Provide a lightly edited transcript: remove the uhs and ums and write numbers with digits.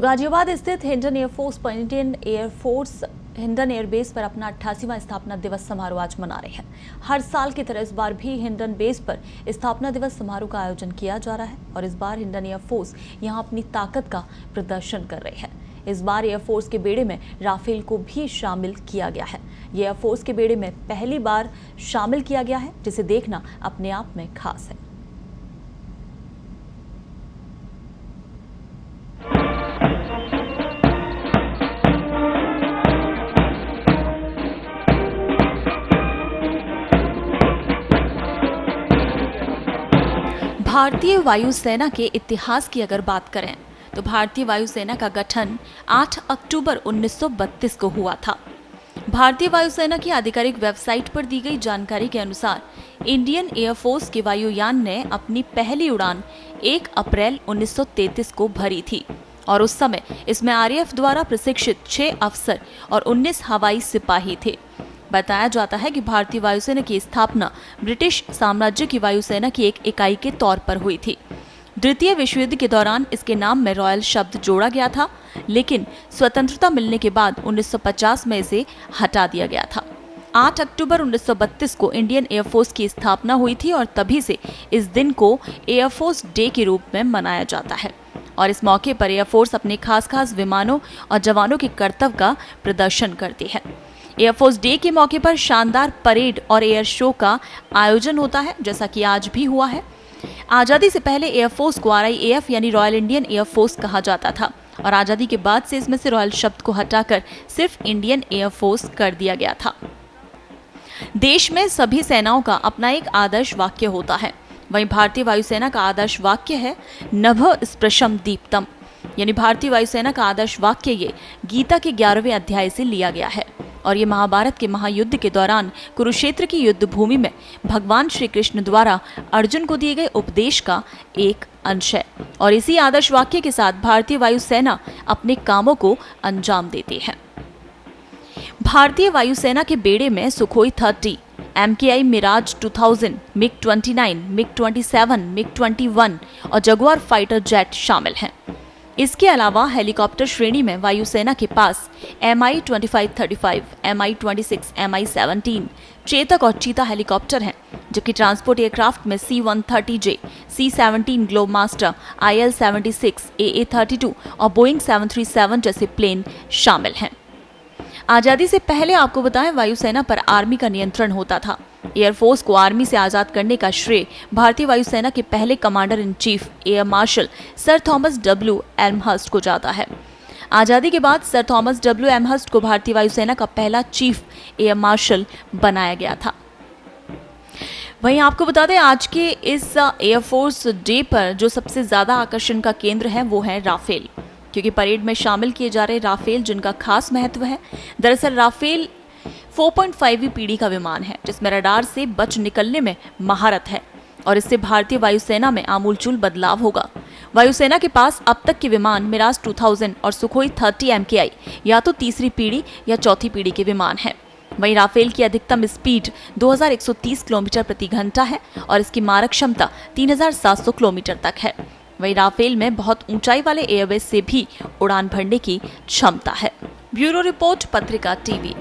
गाजियाबाद स्थित हिंडन एयरफोर्स पर Indian air force Hindon airbase पर अपना 88वां स्थापना दिवस समारोह आज मना रहे हैं। हर साल की तरह इस बार भी हिंडन बेस पर स्थापना दिवस समारोह का आयोजन किया जा रहा है और इस बार हिंडन एयरफोर्स यहां अपनी ताकत का प्रदर्शन कर रही है। इस बार एयरफोर्स के बेड़े में राफेल को भी शामिल किया गया है। ये एयरफोर्स के बेड़े में पहली बार शामिल किया गया है, जिसे देखना अपने आप में खास है। भारतीय वायुसेना के इतिहास की अगर बात करें तो भारतीय वायुसेना का गठन 8 अक्टूबर 1932 को हुआ था। भारतीय वायुसेना की आधिकारिक वेबसाइट पर दी गई जानकारी के अनुसार इंडियन एयरफोर्स के वायुयान ने अपनी पहली उड़ान 1 अप्रैल 1933 को भरी थी और उस समय इसमें आरएएफ द्वारा प्रशिक्षित 6 अफसर और 19 हवाई सिपाही थे। बताया जाता है कि भारतीय वायुसेना की स्थापना ब्रिटिश साम्राज्य की वायुसेना की एक इकाई के तौर पर हुई थी। द्वितीय विश्व युद्ध के दौरान इसके नाम में रॉयल शब्द जोड़ा गया था, लेकिन स्वतंत्रता मिलने के बाद 1950 में इसे हटा दिया गया था। 8 अक्टूबर 1932 को इंडियन एयरफोर्स की स्थापना हुई थी और तभी से इस दिन को एयरफोर्स डे के रूप में मनाया जाता है और इस मौके पर एयरफोर्स अपने खास विमानों और जवानों के कर्तव्य का प्रदर्शन करती है। एयरफोर्स डे के मौके पर शानदार परेड और एयर शो का आयोजन होता है, जैसा कि आज भी हुआ है। आजादी से पहले एयरफोर्स को RIAF यानी रॉयल इंडियन एयरफोर्स कहा जाता था और आजादी के बाद से इसमें से रॉयल शब्द को हटाकर सिर्फ इंडियन एयरफोर्स कर दिया गया था। देश में सभी सेनाओं का अपना एक आदर्श वाक्य होता है। वहीं भारतीय वायुसेना का आदर्श वाक्य है नभ स्पृशम दीप्तम, यानी भारतीय वायुसेना का आदर्श वाक्य ये गीता के 11वें अध्याय से लिया गया है और ये महाभारत के महायुद्ध के दौरान कुरुक्षेत्र की युद्ध भूमि में भगवान श्री कृष्ण द्वारा अर्जुन को दिए गए उपदेश का एक अंश है और इसी आदर्श वाक्य के साथ भारतीय वायुसेना अपने कामों को अंजाम देती है। भारतीय वायुसेना के बेड़े में Sukhoi 30, MKI Miraj 2000, MiG-29, MiG-27, MiG-21 और जगुआर फाइटर जेट शामिल हैं। इसके अलावा हेलीकॉप्टर श्रेणी में वायुसेना के पास Mi-2535, Mi-26, Mi-17, चेतक और चीता हेलीकॉप्टर हैं, जबकि ट्रांसपोर्ट एयरक्राफ्ट में C-130J, C-17 Globemaster, IL-76, AA-32 और बोइंग 737 जैसे प्लेन शामिल हैं। आजादी से पहले आपको बताएं, वायुसेना पर आर्मी का नियंत्रण होता था। एयरफोर्स को आर्मी से आजाद करने का श्रेय भारतीय वायुसेना के पहले commander in chief air marshal sir Thomas W. Amherst को जाता है। आजादी के बाद सर थॉमस W. एमहर्स्ट को भारतीय वायुसेना का पहला चीफ एयर मार्शल बनाया गया था। वहीं आपको बता दें, आज के इस एयरफोर्स डे पर जो सबसे ज्यादा आकर्षण का केंद्र है वो है राफेल, क्योंकि परेड में शामिल किए जा रहे राफेल जिनका खास महत्व है। दरअसल राफेल 4.5वीं पीढ़ी का विमान है जिसमें रडार से बच निकलने में महारत है और इससे भारतीय वायुसेना में आमूलचूल बदलाव होगा। वायुसेना के पास अब तक के विमान मिराज 2000 और सुखोई 30 MKI या तो तीसरी पीढ़ी या चौथी पीढ़ी के विमान हैं। वहीं राफेल की अधिकतम स्पीड 2130 किलोमीटर प्रति घंटा है और इसकी मारक क्षमता 3700 किलोमीटर तक है। वहीं राफेल में बहुत ऊंचाई वाले एयरबेस से भी उड़ान भरने की क्षमता है। ब्यूरो रिपोर्ट, पत्रिका टीवी।